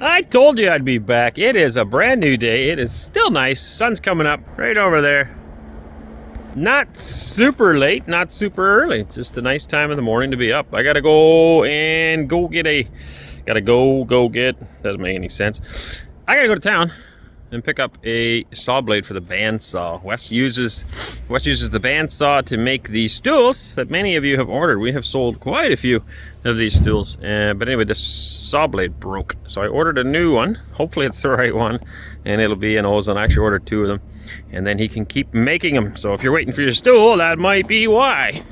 I told you I'd be back. It is a brand new day. It is still nice. Sun's coming up right over there. Not super late, not super early. It's just a nice time in the morning to be up. I gotta go get, doesn't make any sense. I gotta go to town and pick up a saw blade for the bandsaw. Wes uses the bandsaw to make these stools that many of you have ordered. We have sold quite a few of these stools, but anyway, this saw blade broke, so I ordered a new one. Hopefully it's the right one, and it'll be an ozone. I actually ordered 2 of them, and then he can keep making them. So if you're waiting for your stool, that might be why.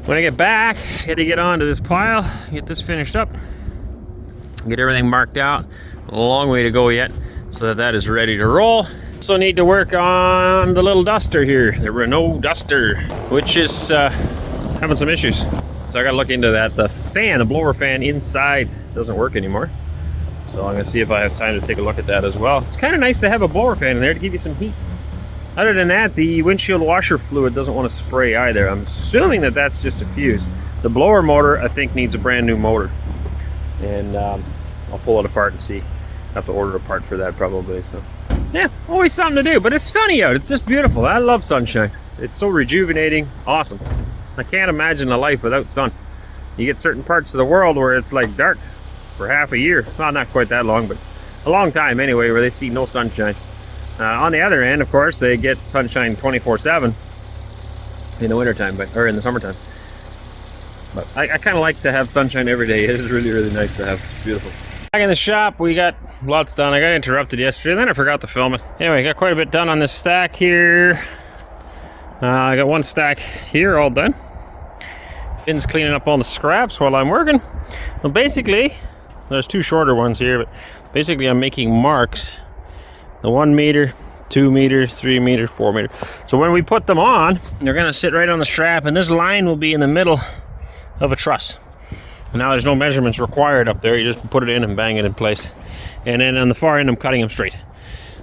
When I get back, I got to get onto this pile, get this finished up, get everything marked out. A long way to go yet, so that is ready to roll. Also need to work on the little duster here, the Renault Duster, which is having some issues. So I got to look into that. The fan, the blower fan inside doesn't work anymore. So I'm going to see if I have time to take a look at that as well. It's kind of nice to have a blower fan in there to give you some heat. Other than that, the windshield washer fluid doesn't want to spray either. I'm assuming that that's just a fuse. The blower motor, I think, needs a brand new motor. And I'll pull it apart and see. Have to order a part for that probably. So yeah, always something to do. But it's sunny out. It's just beautiful. I love sunshine. It's so rejuvenating. Awesome. I can't imagine a life without sun. You get certain parts of the world where it's like dark for half a year. Well, not quite that long, but a long time anyway, where they see no sunshine. On the other end, of course, they get sunshine 24/7 in the wintertime, or in the summertime. But I kind of like to have sunshine every day. It is really, really nice to have. It's beautiful. Back in the shop, we got lots done. I got interrupted yesterday, and then I forgot to film it. Anyway, got quite a bit done on this stack here. I got one stack here all done. Finn's cleaning up all the scraps while I'm working. Well, basically, there's 2 shorter ones here, but basically I'm making marks. The 1 meter, 2 meters, 3 meters, 4 meters. So when we put them on, they're gonna sit right on the strap, and this line will be in the middle of a truss. And now there's no measurements required up there. You just put it in and bang it in place. And then on the far end, I'm cutting them straight.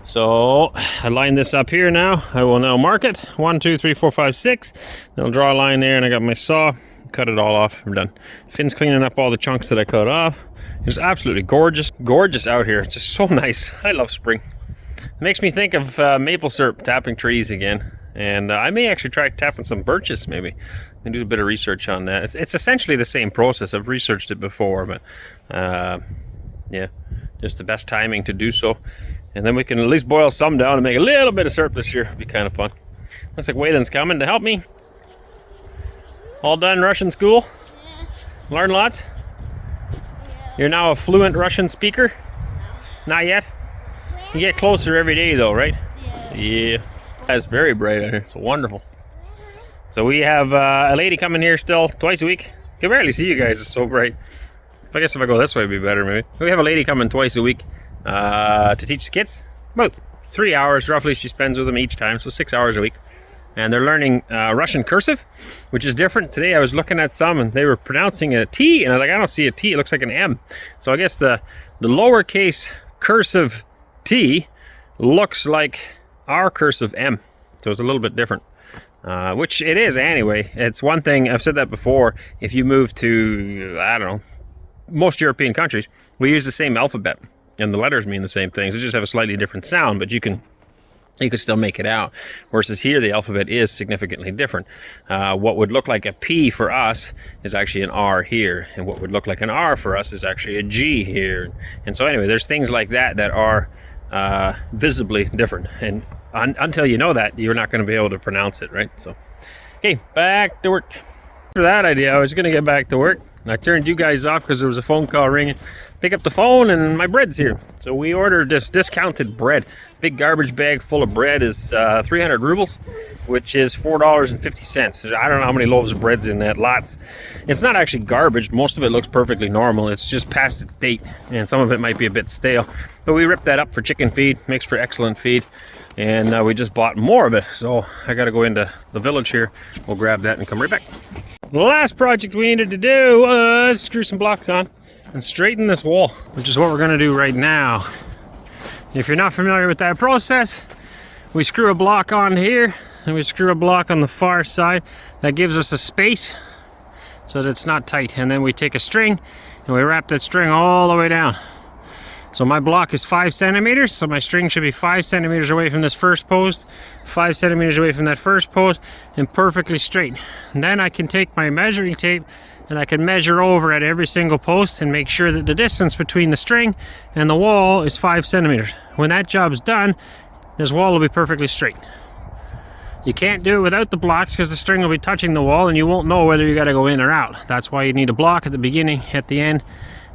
So I line this up here now. I will now mark it. 1, 2, 3, 4, 5, 6. Then I'll draw a line there, and I got my saw. Cut it all off. I'm done. Finn's cleaning up all the chunks that I cut off. It's absolutely gorgeous. Gorgeous out here. It's just so nice. I love spring. It makes me think of maple syrup tapping trees again, and I may actually try tapping some birches maybe and do a bit of research on that. It's essentially the same process. I've researched it before, but yeah, just the best timing to do so, and then we can at least boil some down and make a little bit of syrup this year. It'd be kind of fun. Looks like Waylon's coming to help me. All done Russian school? Yeah. Learn lots? Yeah. You're now a fluent Russian speaker? No. Not yet? You get closer every day though, right? Yeah. Yeah. It's very bright out here. It's wonderful. So we have a lady coming here still twice a week. I can barely see you guys. It's so bright. I guess if I go this way it'd be better maybe. We have a lady coming twice a week to teach the kids. About 3 hours roughly she spends with them each time. So 6 hours a week. And they're learning Russian cursive, which is different. Today I was looking at some and they were pronouncing a T, and I was like, I don't see a T. It looks like an M. So I guess the lowercase cursive T looks like our cursive M, so it's a little bit different, which it is anyway. It's one thing, I've said that before, if you move to, I don't know, most European countries, we use the same alphabet and the letters mean the same things. They just have a slightly different sound, but you can still make it out, versus here the alphabet is significantly different. What would look like a P for us is actually an R here, and what would look like an R for us is actually a G here. And so anyway, there's things like that that are visibly different, and until you know that, you're not going to be able to pronounce it, right? So okay, back to work. For that idea, I was going to get back to work. I turned you guys off because there was a phone call ringing. Pick up the phone and my bread's here. So we ordered this discounted bread. big garbage bag full of bread is 300 rubles, which is $4.50. I don't know how many loaves of bread's in that. Lots. It's not actually garbage. Most of it looks perfectly normal. It's just past its date, and some of it might be a bit stale. But we ripped that up for chicken feed. Makes for excellent feed. And we just bought more of it. So I got to go into the village here. We'll grab that and come right back. The last project we needed to do was screw some blocks on and straighten this wall, which is what we're going to do right now. If you're not familiar with that process, we screw a block on here and we screw a block on the far side. That gives us a space so that it's not tight. And then we take a string and we wrap that string all the way down. So my block is 5 centimeters, so my string should be 5 centimeters away from this first post, 5 centimeters away from that first post, and perfectly straight. And then I can take my measuring tape and I can measure over at every single post and make sure that the distance between the string and the wall is 5 centimeters. When that job's done, this wall will be perfectly straight. You can't do it without the blocks because the string will be touching the wall and you won't know whether you got to go in or out. That's why you need a block at the beginning, at the end,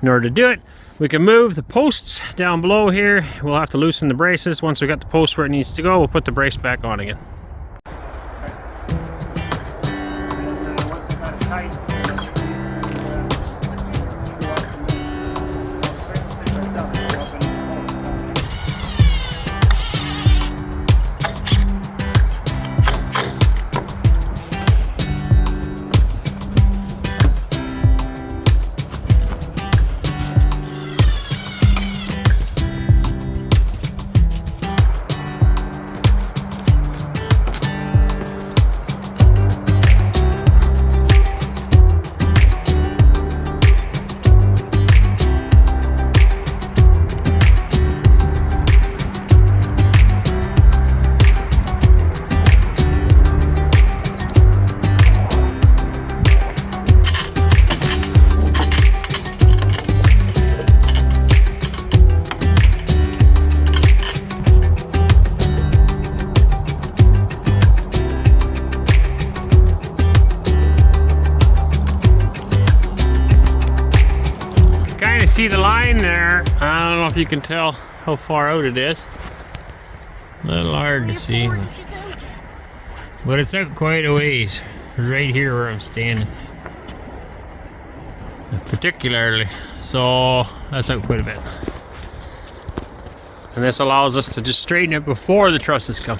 in order to do it. We can move the posts down below here. We'll have to loosen the braces. Once we got the post where it needs to go, we'll put the brace back on again. See the line there. I don't know if you can tell how far out it is. A little hard to see, but it's out quite a ways. Right here where I'm standing, particularly. So that's out quite a bit. And this allows us to just straighten it before the trusses come.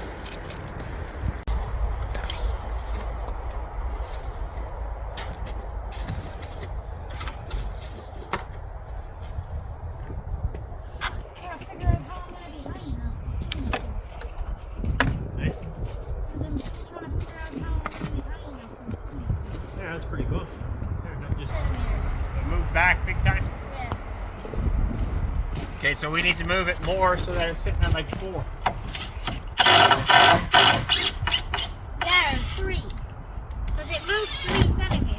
That's pretty close. Just move back big time. Yeah. Okay, so we need to move it more so that it's sitting at like 4. Yeah, 3. Because it moved 3 centimeters.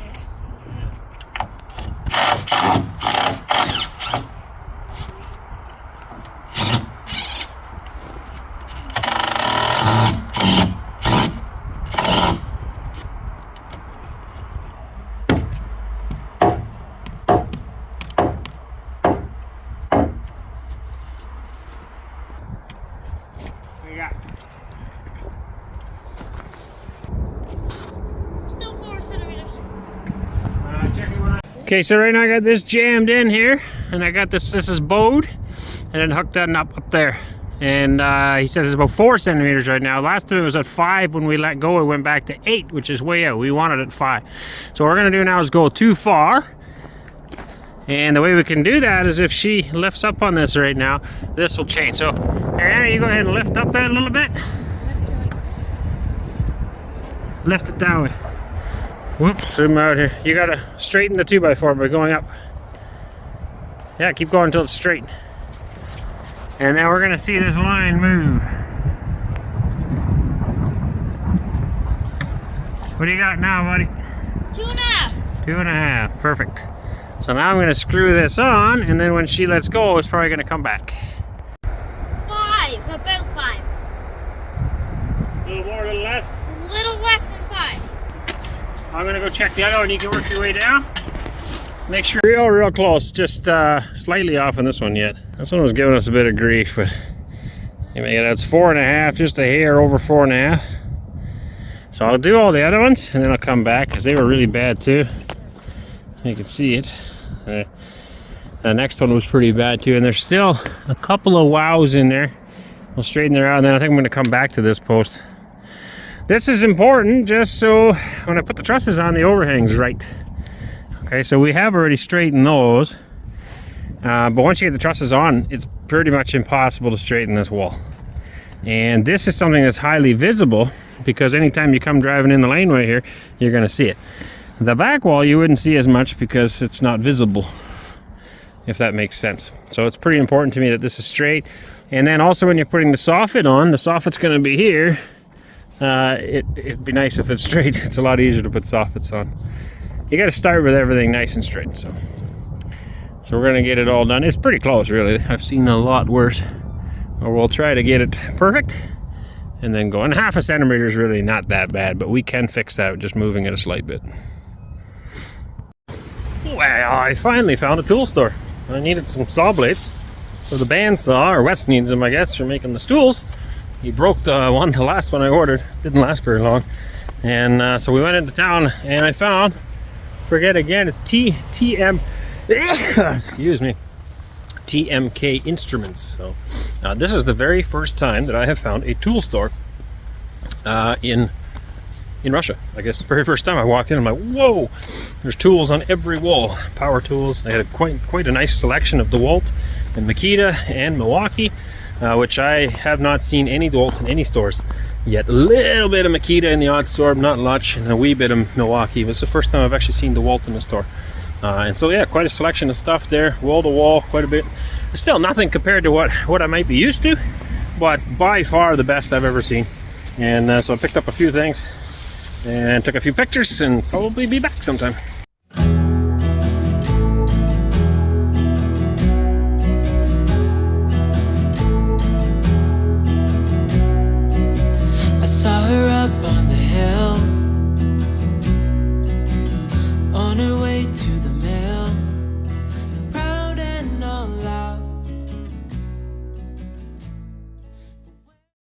Still 4 centimeters. Okay, so right now I got this jammed in here, and I got this is bowed, and then hooked that up there. And he says it's about 4 centimeters right now. Last time it was at 5. When we let go, it went back to 8, which is way out. We wanted it at 5. So what we're gonna do now is go too far. And the way we can do that is if she lifts up on this right now, this will change. So, Anna, you go ahead and lift up that a little bit. Lift it that way. Whoops, zoom out here. You gotta straighten the 2x4 by going up. Yeah, keep going until it's straight. And now we're gonna see this line move. What do you got now, buddy? 2.5. 2.5, perfect. So now I'm gonna screw this on, and then when she lets go, it's probably gonna come back. 5, about 5. A little more, a little less? A little less than 5. I'm gonna go check the other one. You can work your way down. Make sure you're real close, just slightly off on this one yet. This one was giving us a bit of grief, but Maybe that's 4.5, just a hair over 4.5. So I'll do all the other ones and then I'll come back because they were really bad too. You can see it. The next one was pretty bad too, and there's still a couple of wows in there. We'll straighten her out, and then I think I'm going to come back to this post. This is important just so when I put the trusses on, the overhang's right. Okay, so we have already straightened those, but once you get the trusses on, it's pretty much impossible to straighten this wall. And this is something that's highly visible because anytime you come driving in the laneway here, you're going to see it. The back wall you wouldn't see as much because it's not visible, if that makes sense. So it's pretty important to me that this is straight. And then also when you're putting the soffit on, the soffit's going to be here. It'd be nice if it's straight. It's a lot easier to put soffits on. You got to start with everything nice and straight. So we're going to get it all done. It's pretty close, really. I've seen a lot worse. Or we'll try to get it perfect and then go. And 0.5 centimeter is really not that bad, but we can fix that just moving it a slight bit. Well, I finally found a tool store. I needed some saw blades. So the bandsaw, or Wes needs them, I guess, for making the stools. He broke the last one I ordered. Didn't last very long. And so we went into town and I found, forget again, it's excuse me, TMK Instruments. So this is the very first time that I have found a tool store in Russia. I guess the very first time I walked in, I'm like, whoa, there's tools on every wall. Power tools. I had quite a nice selection of DeWalt and Makita and Milwaukee, which I have not seen any DeWalt in any stores yet. A little bit of Makita in the odd store, not much, and a wee bit of Milwaukee. But it's the first time I've actually seen DeWalt in the store. And so yeah, quite a selection of stuff there, wall to wall, quite a bit. Still nothing compared to what I might be used to, but by far the best I've ever seen. And so I picked up a few things and took a few pictures and probably be back sometime.